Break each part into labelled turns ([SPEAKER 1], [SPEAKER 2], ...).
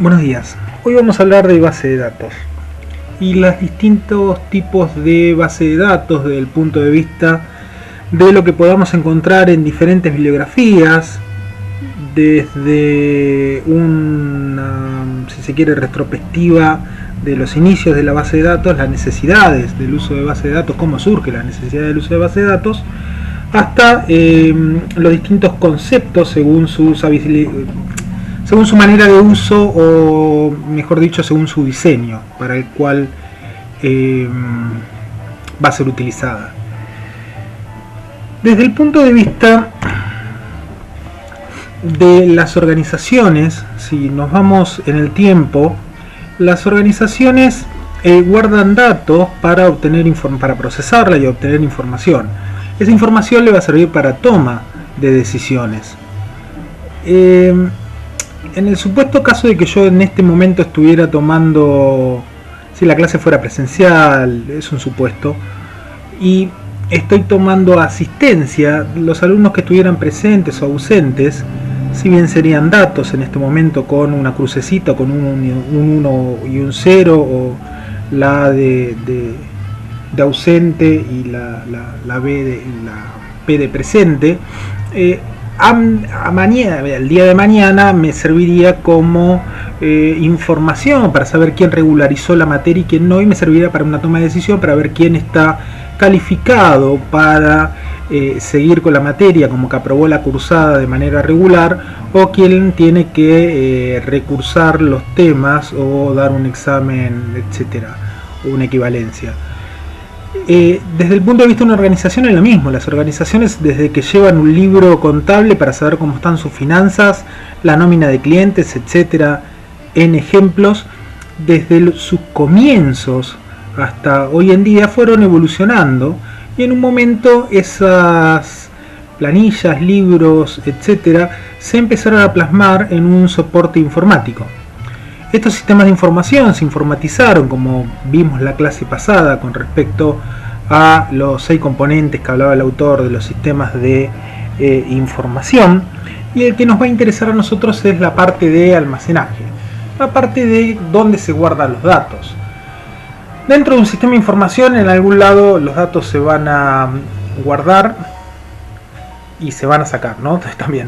[SPEAKER 1] Buenos días. Hoy vamos a hablar de base de datos y los distintos tipos de base de datos desde el punto de vista de lo que podamos encontrar en diferentes bibliografías, desde una, si se quiere, retrospectiva de los inicios de la base de datos, las necesidades del uso de base de datos, cómo surge la necesidad del uso de base de datos, hasta los distintos conceptos según su manera de uso, o mejor dicho, según su diseño para el cual va a ser utilizada. Desde el punto de vista de las organizaciones, si nos vamos en el tiempo, las organizaciones guardan datos para obtener para procesarla y obtener información. Esa información le va a servir para toma de decisiones. En el supuesto caso de que yo en este momento estuviera tomando, si la clase fuera presencial, es un supuesto, y estoy tomando asistencia, los alumnos que estuvieran presentes o ausentes, si bien serían datos en este momento con una crucecita, con un 1 y un 0, o la de ausente y la P de presente, el día de mañana me serviría como información para saber quién regularizó la materia y quién no, y me serviría para una toma de decisión para ver quién está calificado para seguir con la materia, como que aprobó la cursada de manera regular, o quién tiene que recursar los temas o dar un examen, etcétera, o una equivalencia. Desde el punto de vista de una organización es lo mismo. Las organizaciones, desde que llevan un libro contable para saber cómo están sus finanzas, la nómina de clientes, etcétera, en ejemplos, desde sus comienzos hasta hoy en día fueron evolucionando, y en un momento esas planillas, libros, etcétera, se empezaron a plasmar en un soporte informático. Estos sistemas de información se informatizaron, como vimos la clase pasada con respecto a los 6 componentes que hablaba el autor de los sistemas de información, y el que nos va a interesar a nosotros es la parte de almacenaje, la parte de dónde se guardan los datos. Dentro de un sistema de información, en algún lado los datos se van a guardar y se van a sacar, ¿no? Entonces, también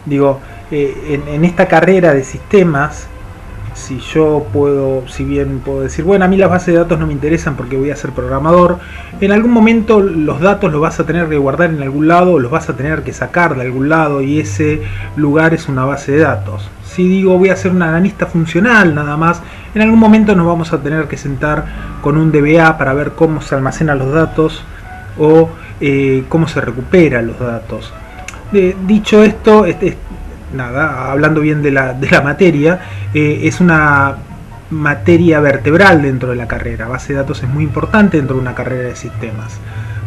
[SPEAKER 1] digo, en esta carrera de sistemas, si bien puedo decir, bueno, a mí las bases de datos no me interesan porque voy a ser programador, en algún momento los datos los vas a tener que guardar en algún lado, o los vas a tener que sacar de algún lado, y ese lugar es una base de datos. Si digo voy a ser un analista funcional nada más, en algún momento nos vamos a tener que sentar con un DBA para ver cómo se almacenan los datos o cómo se recuperan los datos. Dicho esto, hablando bien de la materia, es una materia vertebral dentro de la carrera. Base de datos es muy importante dentro de una carrera de sistemas.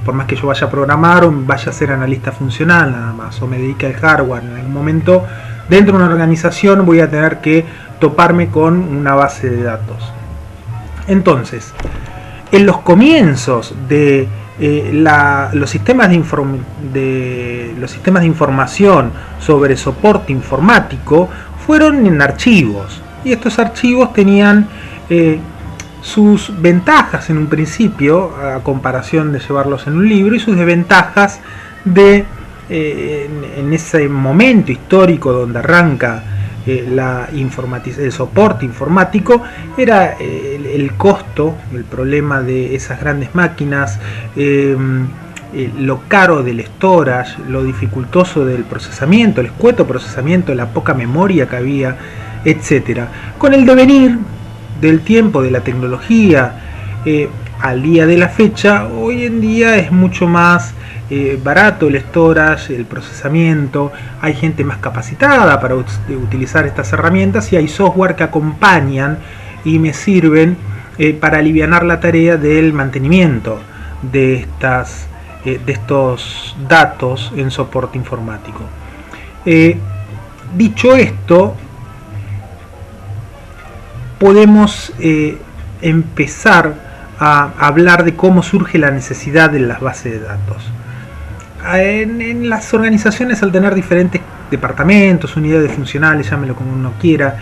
[SPEAKER 1] Por más que yo vaya a programar o vaya a ser analista funcional nada más, o me dedique al hardware, en algún momento dentro de una organización voy a tener que toparme con una base de datos. Entonces, en los comienzos de los sistemas de información sobre soporte informático fueron en archivos, y estos archivos tenían sus ventajas en un principio a comparación de llevarlos en un libro, y sus desventajas en ese momento histórico donde arranca el soporte informático. Era el costo, el problema de esas grandes máquinas, lo caro del storage, lo dificultoso del procesamiento, el escueto procesamiento, la poca memoria que había, etcétera. Con el devenir del tiempo, de la tecnología, al día de la fecha, hoy en día es mucho más barato el storage, el procesamiento, hay gente más capacitada para utilizar estas herramientas, y hay software que acompañan y me sirven para alivianar la tarea del mantenimiento de estos datos en soporte informático. Dicho esto, podemos empezar a hablar de cómo surge la necesidad de las bases de datos. En las organizaciones, al tener diferentes departamentos, unidades funcionales, llámelo como uno quiera,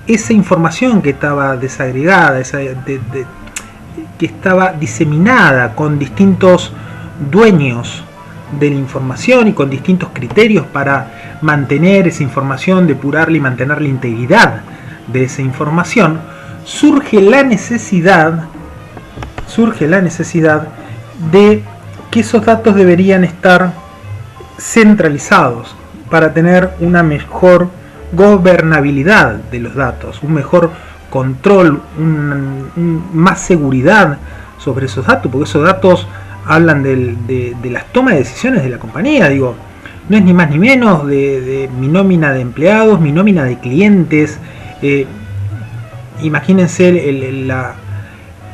[SPEAKER 1] esa información que estaba desagregada, que estaba diseminada con distintos dueños de la información y con distintos criterios para mantener esa información, depurarla y mantener la integridad de esa información, surge la necesidad de que esos datos deberían estar centralizados para tener una mejor gobernabilidad de los datos, un mejor control, más seguridad sobre esos datos, porque esos datos hablan de las tomas de decisiones de la compañía. Digo, no es ni más ni menos de mi nómina de empleados, mi nómina de clientes. Imagínense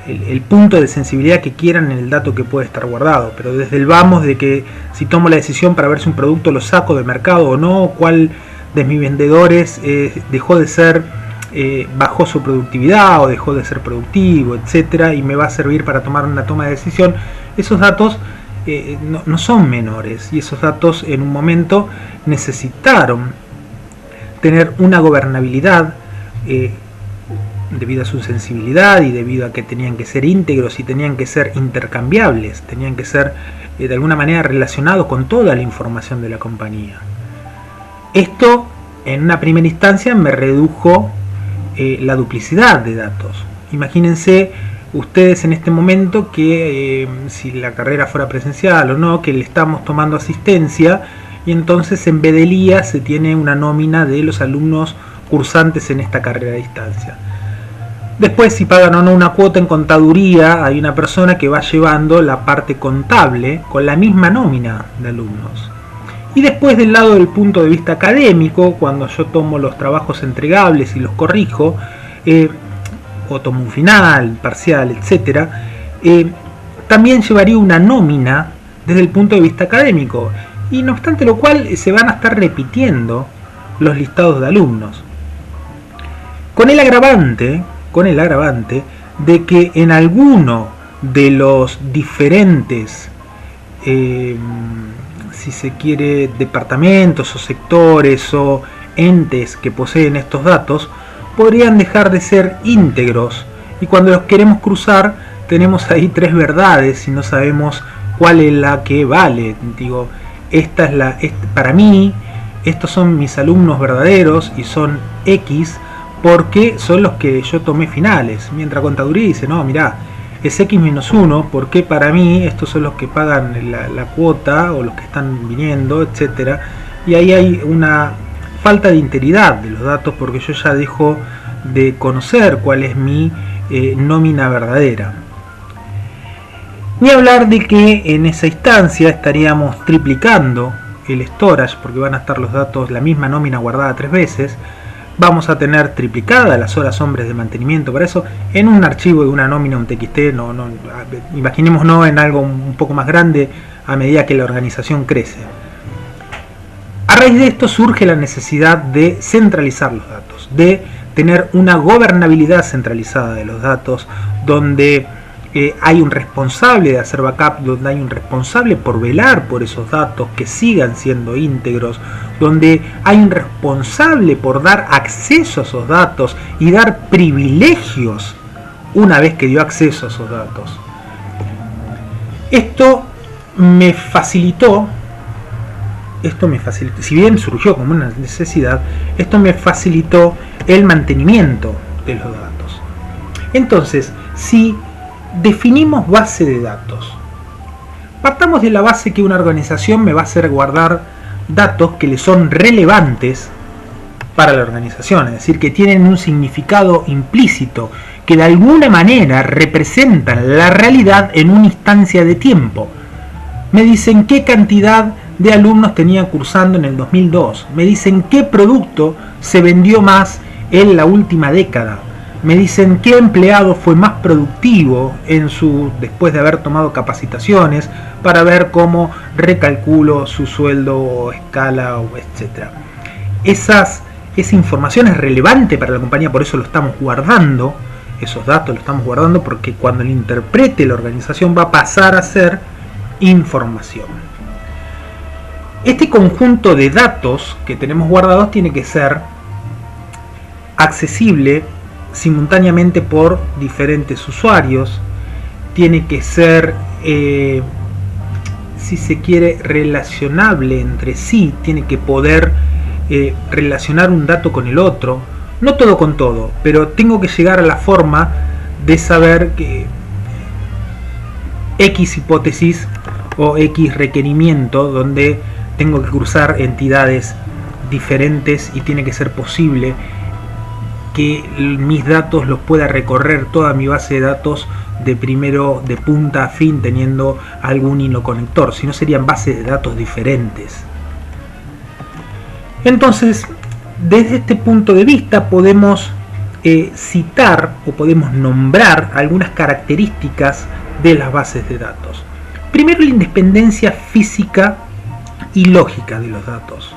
[SPEAKER 1] el punto de sensibilidad que quieran en el dato que puede estar guardado, pero desde el vamos de que si tomo la decisión para ver si un producto lo saco de mercado o no, cuál de mis vendedores dejó de ser, bajó su productividad o dejó de ser productivo, etcétera, y me va a servir para tomar una toma de decisión. Esos datos no son menores, y esos datos en un momento necesitaron tener una gobernabilidad debido a su sensibilidad y debido a que tenían que ser íntegros y tenían que ser intercambiables, tenían que ser de alguna manera relacionados con toda la información de la compañía. Esto en una primera instancia me redujo la duplicidad de datos. Imagínense ustedes en este momento que si la carrera fuera presencial o no, que le estamos tomando asistencia y entonces en Bedelía se tiene una nómina de los alumnos cursantes en esta carrera a distancia. Después, si pagan o no una cuota en contaduría, hay una persona que va llevando la parte contable con la misma nómina de alumnos. Y después, del lado del punto de vista académico, cuando yo tomo los trabajos entregables y los corrijo, o tomo un final, parcial, etc., también llevaría una nómina desde el punto de vista académico. Y no obstante lo cual, se van a estar repitiendo los listados de alumnos. Con el agravante de que en alguno de los diferentes, si se quiere, departamentos o sectores o entes que poseen estos datos, podrían dejar de ser íntegros, y cuando los queremos cruzar tenemos ahí tres verdades y no sabemos cuál es la que vale. Digo, para mí estos son mis alumnos verdaderos y son X porque son los que yo tomé finales, mientras contaduría dice, no, mirá, es X-1 porque para mí estos son los que pagan la cuota o los que están viniendo, etcétera, y ahí hay una falta de integridad de los datos porque yo ya dejo de conocer cuál es mi nómina verdadera. Ni hablar de que en esa instancia estaríamos triplicando el storage porque van a estar los datos, la misma nómina guardada 3 veces. Vamos a tener triplicadas las horas hombres de mantenimiento para eso en un archivo de una nómina, un TXT, imaginémonos en algo un poco más grande a medida que la organización crece. A raíz de esto surge la necesidad de centralizar los datos, de tener una gobernabilidad centralizada de los datos, donde hay un responsable de hacer backup, donde hay un responsable por velar por esos datos que sigan siendo íntegros, donde hay un responsable por dar acceso a esos datos y dar privilegios una vez que dio acceso a esos datos. Esto me facilitó, si bien surgió como una necesidad, esto me facilitó el mantenimiento de los datos. Entonces, si definimos base de datos, partamos de la base que una organización me va a hacer guardar datos que le son relevantes para la organización, es decir, que tienen un significado implícito, que de alguna manera representan la realidad en una instancia de tiempo. Me dicen qué cantidad de alumnos tenía cursando en el 2002, me dicen qué producto se vendió más en la última década, me dicen qué empleado fue más productivo después de haber tomado capacitaciones para ver cómo recalculo su sueldo o escala, etc. Esa información es relevante para la compañía, por eso lo estamos guardando, esos datos los estamos guardando porque cuando lo interprete la organización va a pasar a ser información. Este conjunto de datos que tenemos guardados tiene que ser accesible simultáneamente por diferentes usuarios, tiene que ser, si se quiere, relacionable entre sí, tiene que poder relacionar un dato con el otro, no todo con todo, pero tengo que llegar a la forma de saber que X hipótesis o X requerimiento donde tengo que cruzar entidades diferentes y tiene que ser posible que mis datos los pueda recorrer toda mi base de datos de punta a fin teniendo algún hilo conector, si no serían bases de datos diferentes. Entonces, desde este punto de vista podemos citar o podemos nombrar algunas características de las bases de datos. Primero, la independencia física y lógica de los datos.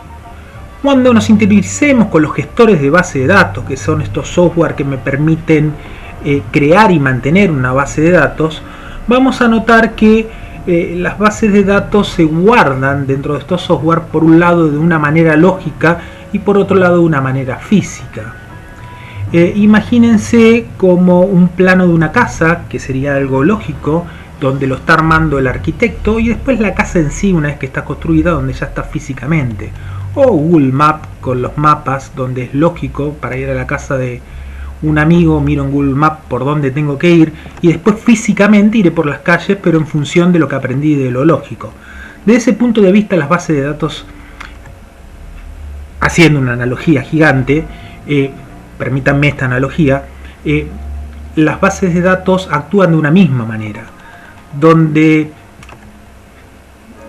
[SPEAKER 1] Cuando nos interioricemos con los gestores de base de datos, que son estos software que me permiten crear y mantener una base de datos, vamos a notar que las bases de datos se guardan dentro de estos software, por un lado de una manera lógica y por otro lado de una manera física. Imagínense como un plano de una casa, que sería algo lógico, donde lo está armando el arquitecto, y después la casa en sí, una vez que está construida, donde ya está físicamente. O Google Maps con los mapas, donde es lógico para ir a la casa de un amigo, miro en Google Maps por dónde tengo que ir, y después físicamente iré por las calles, pero en función de lo que aprendí de lo lógico. Desde ese punto de vista, las bases de datos, haciendo una analogía gigante, permítanme esta analogía, las bases de datos actúan de una misma manera, donde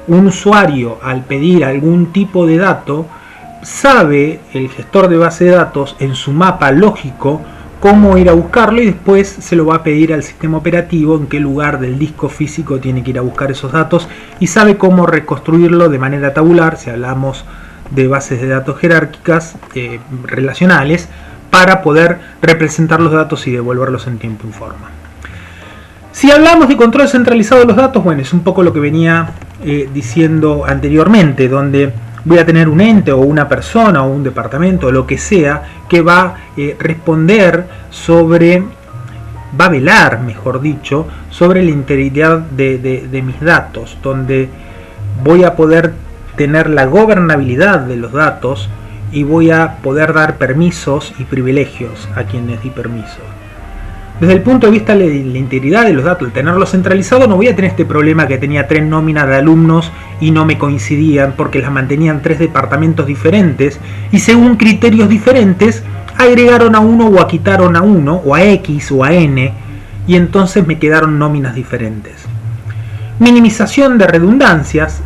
[SPEAKER 1] un usuario, al pedir algún tipo de dato, sabe el gestor de base de datos en su mapa lógico cómo ir a buscarlo, y después se lo va a pedir al sistema operativo en qué lugar del disco físico tiene que ir a buscar esos datos, y sabe cómo reconstruirlo de manera tabular, si hablamos de bases de datos jerárquicas relacionales, para poder representar los datos y devolverlos en tiempo y forma. Si hablamos de control centralizado de los datos, bueno, es un poco lo que venía diciendo anteriormente, donde voy a tener un ente o una persona o un departamento o lo que sea que va a responder va a velar, mejor dicho, sobre la integridad de mis datos, donde voy a poder tener la gobernabilidad de los datos y voy a poder dar permisos y privilegios a quienes di permiso. Desde el punto de vista de la integridad de los datos, el tenerlo centralizado, no voy a tener este problema que tenía 3 nóminas de alumnos y no me coincidían porque las mantenían 3 departamentos diferentes y según criterios diferentes agregaron a uno o quitaron a uno, o a X o a N, y entonces me quedaron nóminas diferentes. Minimización de redundancias,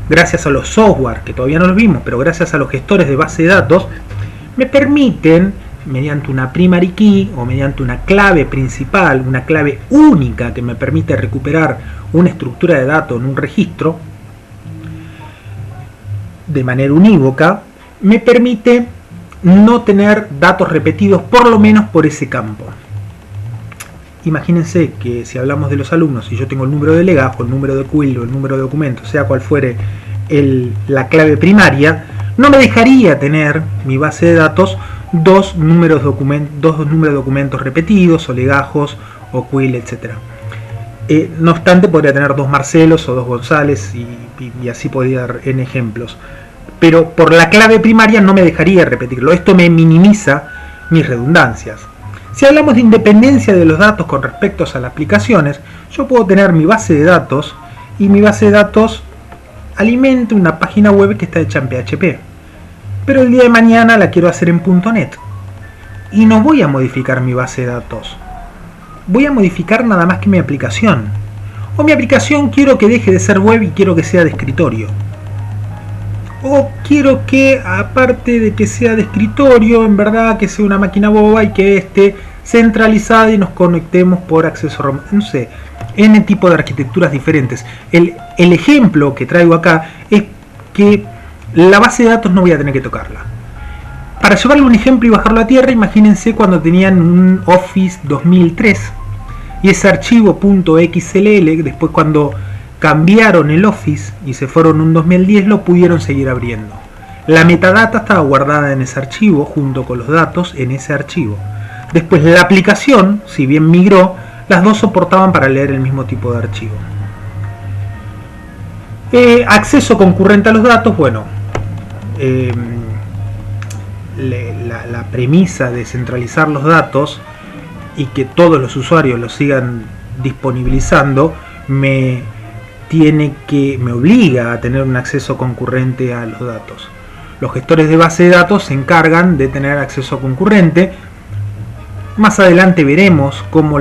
[SPEAKER 1] gracias a los software, que todavía no los vimos, pero gracias a los gestores de base de datos, me permiten, mediante una primary key o mediante una clave principal, una clave única que me permite recuperar una estructura de datos en un registro de manera unívoca, me permite no tener datos repetidos, por lo menos por ese campo. Imagínense que si hablamos de los alumnos, si yo tengo el número de legajo, el número de quill o el número de documento, sea cual fuere la clave primaria, no me dejaría tener mi base de datos dos números de documentos repetidos, o legajos, o quill, etc. No obstante, podría tener 2 Marcelos o 2 González, y así podría dar en ejemplos. Pero por la clave primaria no me dejaría repetirlo. Esto me minimiza mis redundancias. Si hablamos de independencia de los datos con respecto a las aplicaciones, yo puedo tener mi base de datos, y mi base de datos alimenta una página web que está hecha en PHP. Pero el día de mañana la quiero hacer en .NET. Y no voy a modificar mi base de datos. Voy a modificar nada más que mi aplicación. O mi aplicación quiero que deje de ser web y quiero que sea de escritorio. O quiero que, aparte de que sea de escritorio, en verdad que sea una máquina boba y que esté centralizada y nos conectemos por acceso remoto. No sé, N tipo de arquitecturas diferentes. El ejemplo que traigo acá es que la base de datos no voy a tener que tocarla. Para llevarle un ejemplo y bajarlo a tierra, imagínense cuando tenían un Office 2003 y ese archivo .xll, después cuando cambiaron el Office y se fueron un 2010, lo pudieron seguir abriendo. La metadata estaba guardada en ese archivo junto con los datos en ese archivo. Después la aplicación, si bien migró, las dos soportaban para leer el mismo tipo de archivo. Acceso concurrente a los datos, bueno, la premisa de centralizar los datos y que todos los usuarios los sigan disponibilizando me obliga a tener un acceso concurrente a los datos. Los gestores de base de datos se encargan de tener acceso concurrente. Más adelante veremos cómo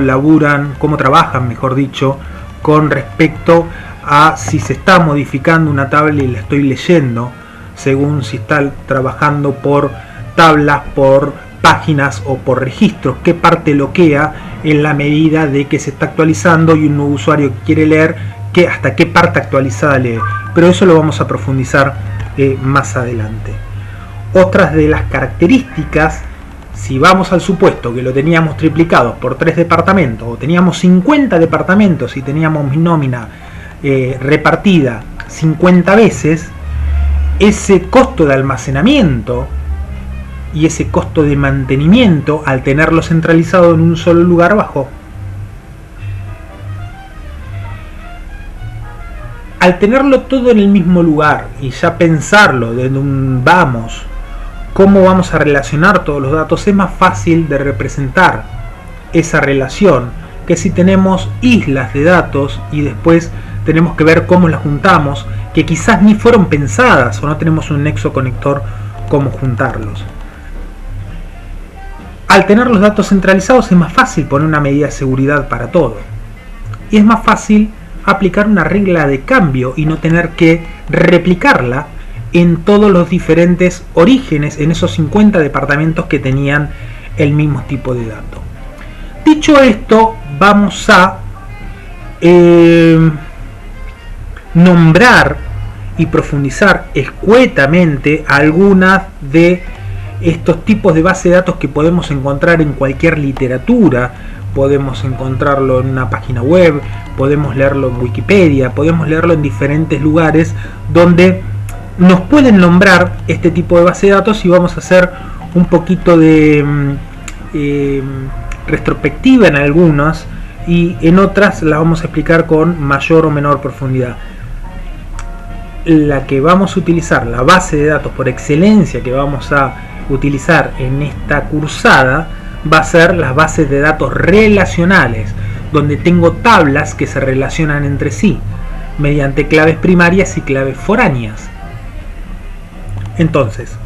[SPEAKER 1] trabajan, mejor dicho, con respecto a si se está modificando una tabla y la estoy leyendo, según si está trabajando por tablas, por páginas o por registros, qué parte bloquea en la medida de que se está actualizando y un nuevo usuario quiere leer, hasta qué parte actualizada lee. Pero eso lo vamos a profundizar más adelante. Otras de las características, si vamos al supuesto que lo teníamos triplicado por 3 departamentos, o teníamos 50 departamentos y teníamos mi nómina repartida 50 veces, ese costo de almacenamiento y ese costo de mantenimiento, al tenerlo centralizado en un solo lugar, bajó. Al tenerlo todo en el mismo lugar y ya pensarlo desde cómo vamos a relacionar todos los datos, es más fácil de representar esa relación que si tenemos islas de datos y después tenemos que ver cómo las juntamos, que quizás ni fueron pensadas o no tenemos un nexo conector cómo juntarlos. Al tener los datos centralizados es más fácil poner una medida de seguridad para todo. Y es más fácil aplicar una regla de cambio y no tener que replicarla en todos los diferentes orígenes, en esos 50 departamentos que tenían el mismo tipo de dato. Dicho esto, vamos a nombrar y profundizar escuetamente algunas de estos tipos de base de datos que podemos encontrar en cualquier literatura. Podemos encontrarlo en una página web, podemos leerlo en Wikipedia, podemos leerlo en diferentes lugares donde nos pueden nombrar este tipo de base de datos, y vamos a hacer un poquito de retrospectiva en algunas y en otras la vamos a explicar con mayor o menor profundidad. La que vamos a utilizar, la base de datos por excelencia que vamos a utilizar en esta cursada, va a ser las bases de datos relacionales, donde tengo tablas que se relacionan entre sí mediante claves primarias y claves foráneas. Entonces,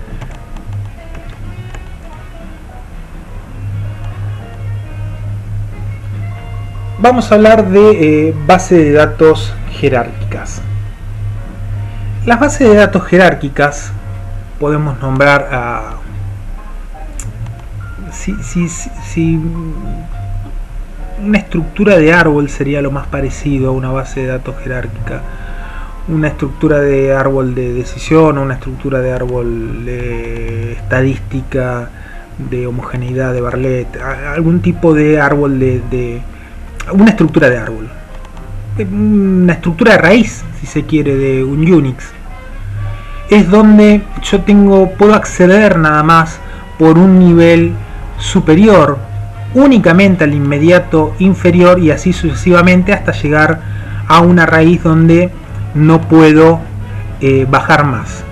[SPEAKER 1] vamos a hablar de bases de datos jerárquicas. Las bases de datos jerárquicas podemos nombrar a... Si una estructura de árbol sería lo más parecido a una base de datos jerárquica. Una estructura de árbol de decisión, o una estructura de árbol de estadística, de homogeneidad de Bartlett, algún tipo de árbol una estructura de árbol, una estructura de raíz, si se quiere, de un Unix. Es donde yo puedo acceder nada más por un nivel superior únicamente al inmediato inferior, y así sucesivamente hasta llegar a una raíz donde no puedo bajar más.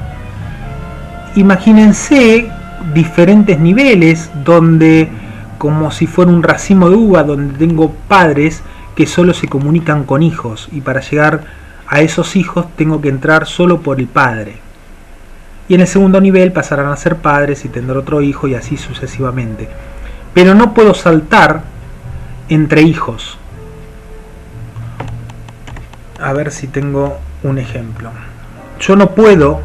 [SPEAKER 1] Imagínense diferentes niveles donde, como si fuera un racimo de uva, donde tengo padres que solo se comunican con hijos, y para llegar a esos hijos tengo que entrar solo por el padre. Y en el segundo nivel pasarán a ser padres y tendré otro hijo, y así sucesivamente. Pero no puedo saltar entre hijos. A ver si tengo un ejemplo. Yo no puedo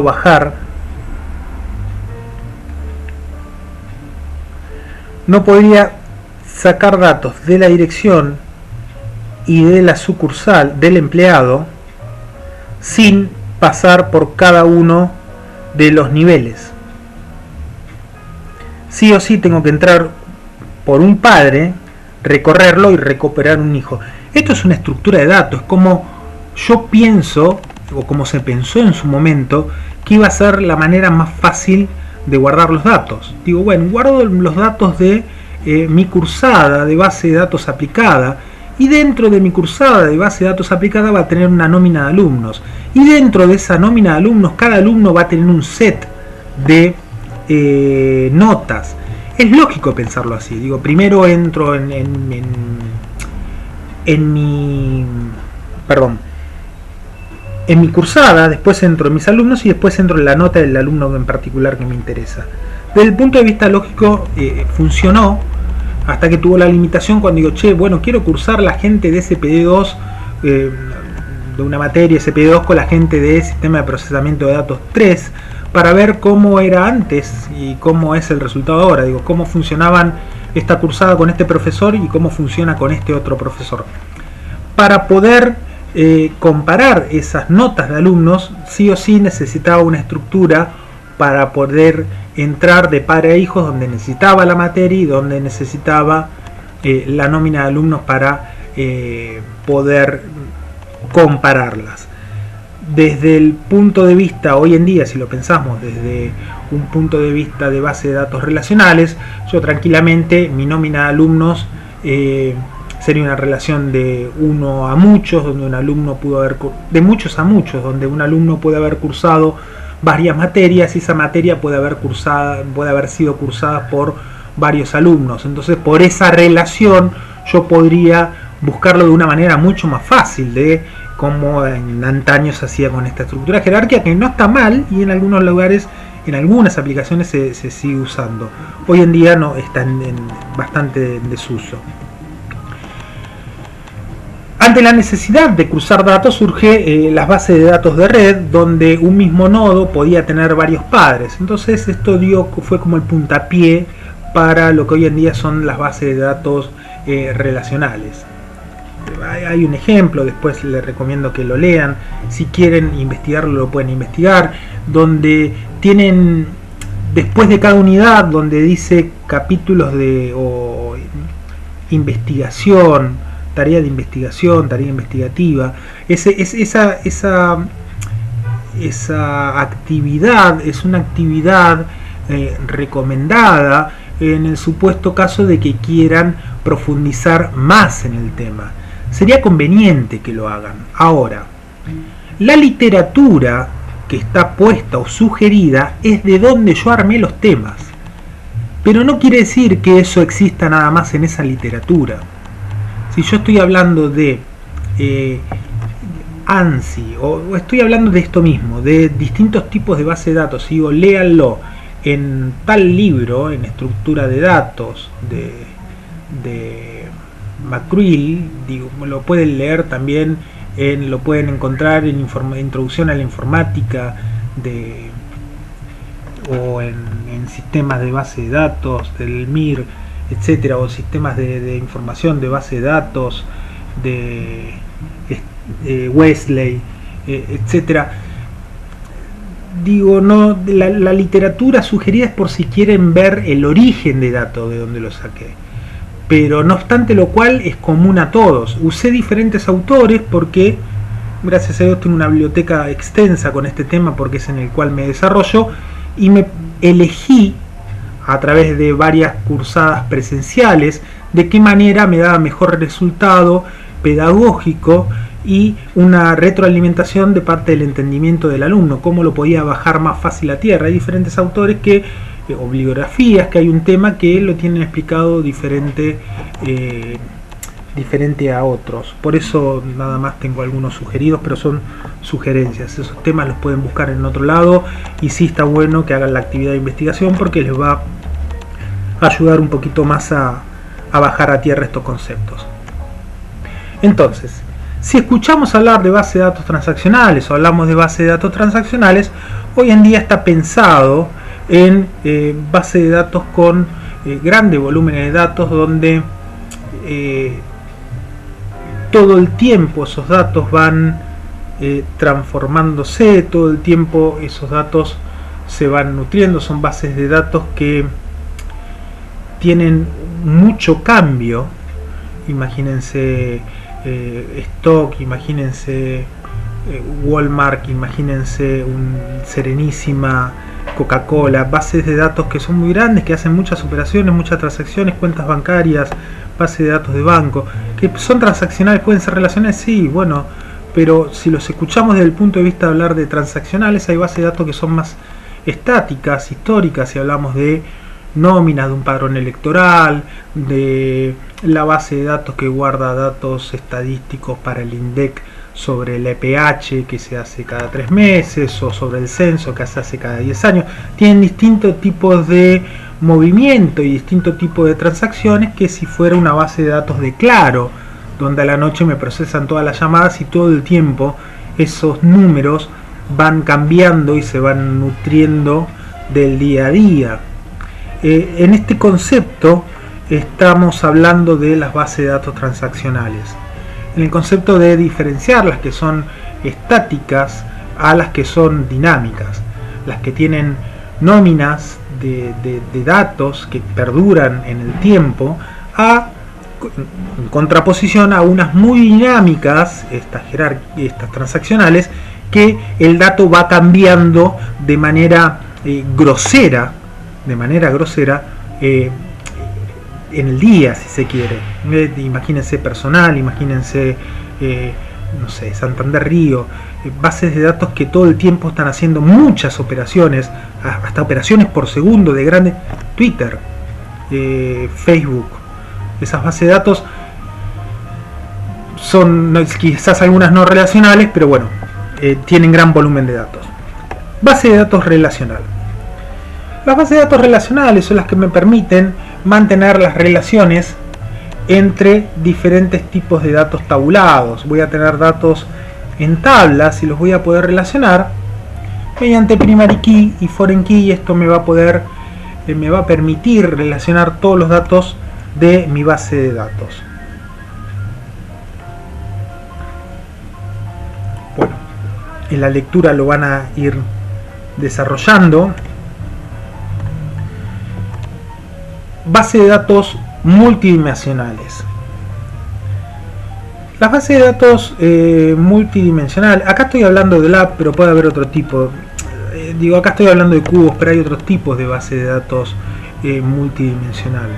[SPEAKER 1] bajar, no podría sacar datos de la dirección y de la sucursal del empleado sin pasar por cada uno de los niveles. Sí o sí tengo que entrar por un padre, recorrerlo y recuperar un hijo. Esto es una estructura de datos, es como yo pienso o como se pensó en su momento, que iba a ser la manera más fácil de guardar los datos. Digo, bueno, guardo los datos de mi cursada de base de datos aplicada, y dentro de mi cursada de base de datos aplicada va a tener una nómina de alumnos, y dentro de esa nómina de alumnos cada alumno va a tener un set de notas. Es lógico pensarlo así. Digo, primero entro en mi cursada, después entro en mis alumnos y después entro en la nota del alumno en particular que me interesa. Desde el punto de vista lógico funcionó, hasta que tuvo la limitación cuando digo, che, bueno, quiero cursar la gente de SPD2, de una materia SPD2 con la gente de Sistema de Procesamiento de Datos 3, para ver cómo era antes y cómo es el resultado ahora. Digo, cómo funcionaban esta cursada con este profesor y cómo funciona con este otro profesor. Para poder comparar esas notas de alumnos, sí o sí necesitaba una estructura para poder entrar de padre a hijos, donde necesitaba la materia y donde necesitaba la nómina de alumnos para poder compararlas. Desde el punto de vista, hoy en día, si lo pensamos desde un punto de vista de base de datos relacionales, yo tranquilamente, mi nómina de alumnos sería una relación de uno a muchos, donde un alumno pudo haber, de muchos a muchos, donde un alumno puede haber cursado varias materias y esa materia puede haber sido cursada por varios alumnos. Entonces, por esa relación yo podría buscarlo de una manera mucho más fácil de como en antaño se hacía con esta estructura jerárquica, que no está mal y en algunos lugares, en algunas aplicaciones se sigue usando. Hoy en día no está en bastante en desuso. Ante la necesidad de cruzar datos surge las bases de datos de red, donde un mismo nodo podía tener varios padres. Entonces esto fue como el puntapié para lo que hoy en día son las bases de datos relacionales. Hay un ejemplo, después les recomiendo que lo lean, si quieren investigarlo lo pueden investigar, donde tienen después de cada unidad, donde dice capítulos o investigación, tarea de investigación, tarea investigativa. Esa actividad es una actividad recomendada en el supuesto caso de que quieran profundizar más en el tema. Sería conveniente que lo hagan. Ahora, la literatura que está puesta o sugerida es de donde yo armé los temas, pero no quiere decir que eso exista nada más en esa literatura. Si yo estoy hablando de ANSI o estoy hablando de esto mismo, de distintos tipos de base de datos, digo, léanlo en tal libro, en estructura de datos de McCreel, digo, lo pueden leer también, lo pueden encontrar en Introducción a la Informática o en sistemas de base de datos del MIR, etcétera, o sistemas de información de base de datos de Wesley, etcétera. Digo, no, la literatura sugerida es por si quieren ver el origen de datos de donde lo saqué, pero no obstante lo cual es común a todos. Usé diferentes autores porque gracias a Dios tengo una biblioteca extensa con este tema, porque es en el cual me desarrollo, y me elegí a través de varias cursadas presenciales de qué manera me daba mejor resultado pedagógico y una retroalimentación de parte del entendimiento del alumno, cómo lo podía bajar más fácil a tierra. Hay diferentes autores o bibliografías que hay un tema que lo tienen explicado diferente a otros. Por eso nada más tengo algunos sugeridos, pero son sugerencias. Esos temas los pueden buscar en otro lado y sí está bueno que hagan la actividad de investigación porque les va a ayudar un poquito más a bajar a tierra estos conceptos. Entonces, si escuchamos hablar de base de datos transaccionales o hablamos de base de datos transaccionales, hoy en día está pensado en base de datos con grandes volúmenes de datos, donde todo el tiempo esos datos van transformándose, todo el tiempo esos datos se van nutriendo. Son bases de datos que tienen mucho cambio. Imagínense stock, imagínense Walmart, imagínense un Serenísima, Coca-Cola, bases de datos que son muy grandes, que hacen muchas operaciones, muchas transacciones, cuentas bancarias, bases de datos de banco, que son transaccionales, pueden ser relacionales, sí, bueno, pero si los escuchamos desde el punto de vista de hablar de transaccionales, hay bases de datos que son más estáticas, históricas, si hablamos de nóminas de un padrón electoral, de la base de datos que guarda datos estadísticos para el INDEC sobre el EPH que se hace cada 3 meses o sobre el censo que se hace cada 10 años. Tienen distintos tipos de movimiento y distintos tipos de transacciones que si fuera una base de datos de Claro, donde a la noche me procesan todas las llamadas y todo el tiempo esos números van cambiando y se van nutriendo del día a día. En este concepto estamos hablando de las bases de datos transaccionales, en el concepto de diferenciar las que son estáticas a las que son dinámicas, las que tienen nóminas de datos que perduran en el tiempo, en contraposición a unas muy dinámicas, estas transaccionales, que el dato va cambiando de manera grosera, en el día, si se quiere. Imagínense Personal, imagínense no sé, Santander Río, bases de datos que todo el tiempo están haciendo muchas operaciones, hasta operaciones por segundo de grandes. Twitter, Facebook, esas bases de datos son quizás algunas no relacionales, pero bueno, tienen gran volumen de datos. Base de datos relacional. Las bases de datos relacionales son las que me permiten mantener las relaciones entre diferentes tipos de datos tabulados. Voy a tener datos en tablas y los voy a poder relacionar mediante primary key y foreign key, y esto me va a permitir relacionar todos los datos de mi base de datos. Bueno, en la lectura lo van a ir desarrollando. Base de datos multidimensionales. Las bases de datos multidimensionales, acá estoy hablando de lab, pero puede haber otro tipo. Acá estoy hablando de cubos, pero hay otros tipos de bases de datos multidimensionales.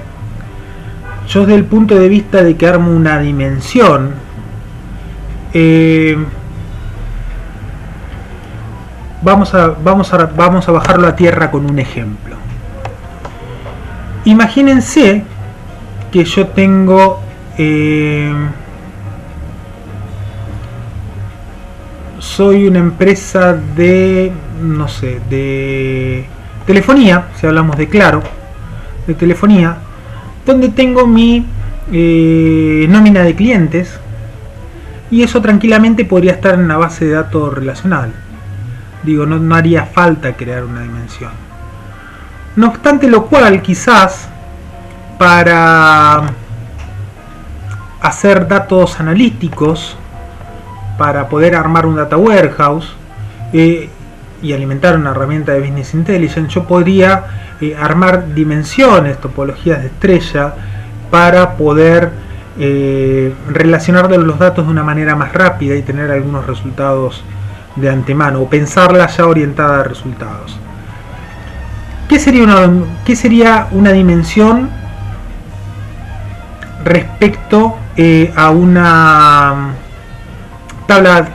[SPEAKER 1] Yo desde el punto de vista de que armo una dimensión, vamos a bajarlo a tierra con un ejemplo. Imagínense que yo tengo soy una empresa de, no sé, de telefonía, si hablamos de Claro, de telefonía, donde tengo mi nómina de clientes, y eso tranquilamente podría estar en una base de datos relacional. No haría falta crear una dimensión. No obstante lo cual, quizás para hacer datos analíticos, para poder armar un data warehouse y alimentar una herramienta de business intelligence, yo podría armar dimensiones, topologías de estrella, para poder relacionar los datos de una manera más rápida y tener algunos resultados de antemano, o pensarla ya orientada a resultados. ¿Qué sería una dimensión respecto a una tabla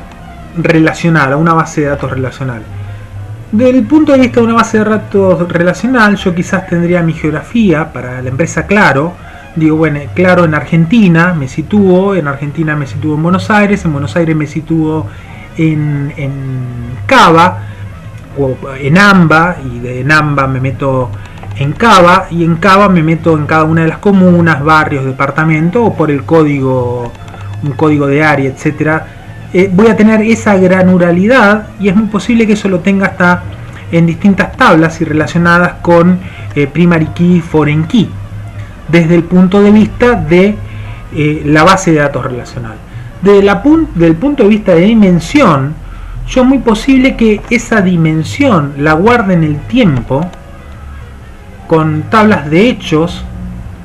[SPEAKER 1] relacional, a una base de datos relacional? Desde el punto de vista de una base de datos relacional, yo quizás tendría mi geografía para la empresa Claro. Claro en Argentina me sitúo, en Buenos Aires me sitúo en Cava, o en AMBA, y en AMBA me meto en Cava, y en Cava me meto en cada una de las comunas, barrios, departamentos, o por el código, un código de área, etcétera. Voy a tener esa granularidad, y es muy posible que eso lo tenga hasta en distintas tablas y relacionadas con primary key y foreign key, desde el punto de vista de la base de datos relacional. Desde el punto de vista de dimensión, yo es muy posible que esa dimensión la guarde en el tiempo con tablas de hechos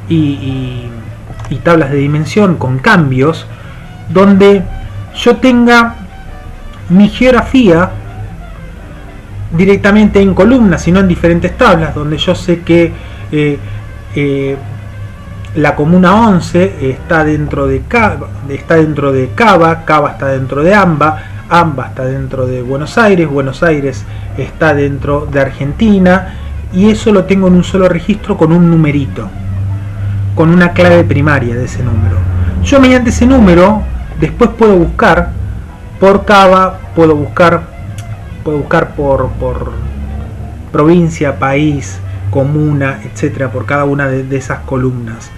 [SPEAKER 1] y tablas de dimensión con cambios, donde yo tenga mi geografía directamente en columnas, sino en diferentes tablas, donde yo sé que la comuna 11 está dentro de Cava, Cava está dentro de AMBA está dentro de Buenos Aires está dentro de Argentina, y eso lo tengo en un solo registro con un numerito, con una clave primaria de ese número. Yo mediante ese número después puedo buscar por Cava, puedo buscar por provincia, país, comuna, etcétera, por cada una de esas columnas.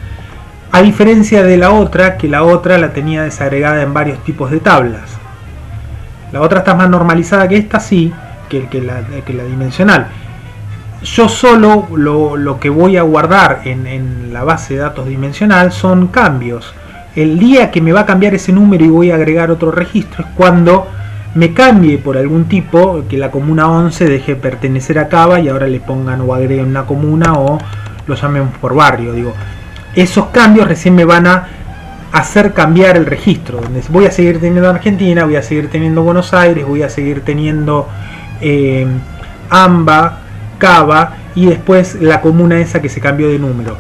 [SPEAKER 1] A diferencia de la otra, que la otra la tenía desagregada en varios tipos de tablas. La otra está más normalizada que esta, sí, que la dimensional. Yo solo lo que voy a guardar en la base de datos dimensional son cambios. El día que me va a cambiar ese número y voy a agregar otro registro es cuando me cambie por algún tipo, que la comuna 11 deje de pertenecer a Cava y ahora le pongan o agreguen una comuna o lo llamen por barrio. Digo, esos cambios recién me van a hacer cambiar el registro, donde voy a seguir teniendo Argentina, voy a seguir teniendo Buenos Aires, voy a seguir teniendo AMBA, Cava, y después la comuna esa que se cambió de número.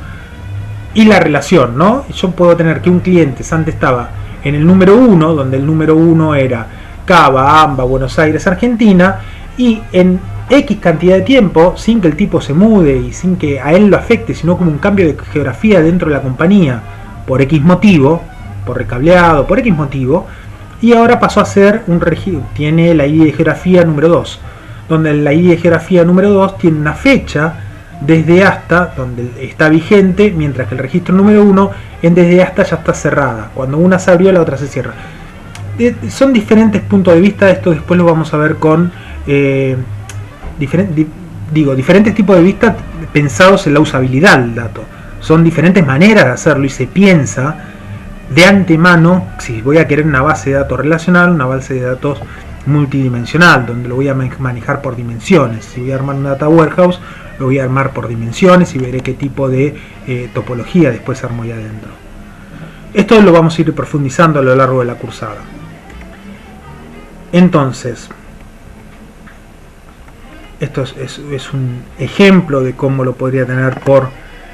[SPEAKER 1] Y la relación, ¿no? Yo puedo tener que un cliente antes estaba en el número 1, donde el número 1 era Cava, AMBA, Buenos Aires, Argentina, y en X cantidad de tiempo, sin que el tipo se mude y sin que a él lo afecte, sino como un cambio de geografía dentro de la compañía, por X motivo, por recableado, por X motivo, y ahora pasó a ser un registro, tiene la ID de geografía número 2, donde la ID de geografía número 2 tiene una fecha desde hasta, donde está vigente, mientras que el registro número 1 en desde hasta ya está cerrada. Cuando una se abrió, la otra se cierra. Son diferentes puntos de vista, esto después lo vamos a ver con diferentes tipos de vista pensados en la usabilidad del dato. Son diferentes maneras de hacerlo y se piensa de antemano si voy a querer una base de datos relacional, una base de datos multidimensional, donde lo voy a manejar por dimensiones. Si voy a armar una data warehouse, lo voy a armar por dimensiones y veré qué tipo de topología después armo ahí adentro. Esto lo vamos a ir profundizando a lo largo de la cursada. Entonces, esto es un ejemplo de cómo lo podría tener por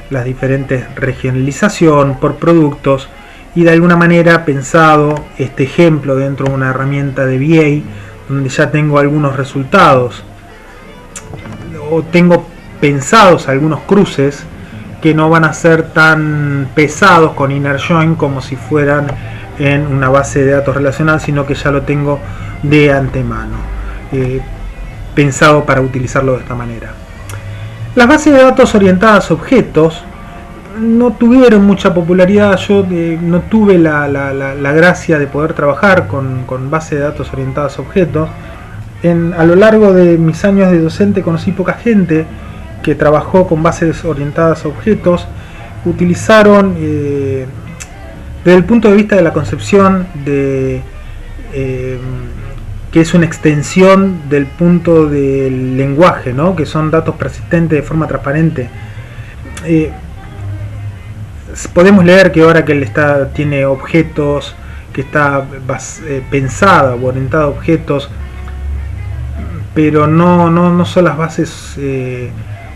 [SPEAKER 1] las diferentes regionalización, por productos, y de alguna manera pensado este ejemplo dentro de una herramienta de VA, donde ya tengo algunos resultados, o tengo pensados algunos cruces que no van a ser tan pesados con inner join como si fueran en una base de datos relacional, sino que ya lo tengo de antemano, pensado para utilizarlo de esta manera. Las bases de datos orientadas a objetos no tuvieron mucha popularidad. Yo no tuve la gracia de poder trabajar con bases de datos orientadas a objetos. A lo largo de mis años de docente conocí poca gente que trabajó con bases orientadas a objetos. Utilizaron, desde el punto de vista de la concepción de que es una extensión del punto del lenguaje, ¿no? Que son datos persistentes de forma transparente. Podemos leer que Oracle tiene objetos, que está pensada o orientada a objetos, pero no son las bases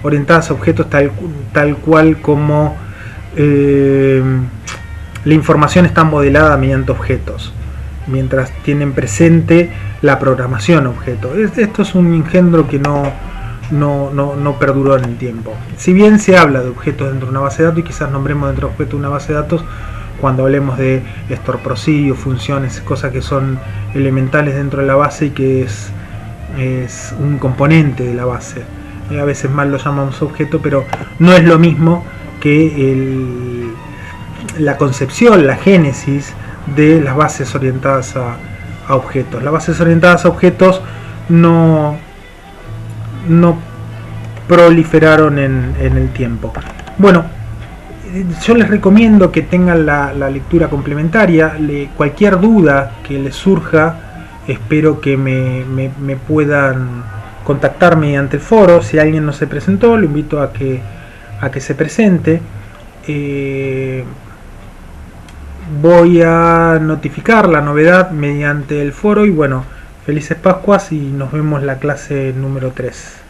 [SPEAKER 1] orientadas a objetos tal cual como la información está modelada mediante objetos, mientras tienen presente la programación objeto. Esto es un engendro que no perduró en el tiempo. Si bien se habla de objetos dentro de una base de datos, y quizás nombremos dentro de objetos de una base de datos cuando hablemos de store procedure, funciones, cosas que son elementales dentro de la base y que es un componente de la base. A veces mal lo llamamos objeto, pero no es lo mismo que la concepción, la génesis de las bases orientadas a objetos. Las bases orientadas a objetos no proliferaron en el tiempo. Bueno, yo les recomiendo que tengan la lectura complementaria. Cualquier duda que les surja, espero que me puedan contactar mediante el foro. Si alguien no se presentó, lo invito a que se presente. Voy a notificar la novedad mediante el foro y bueno, Felices Pascuas y nos vemos la clase número 3.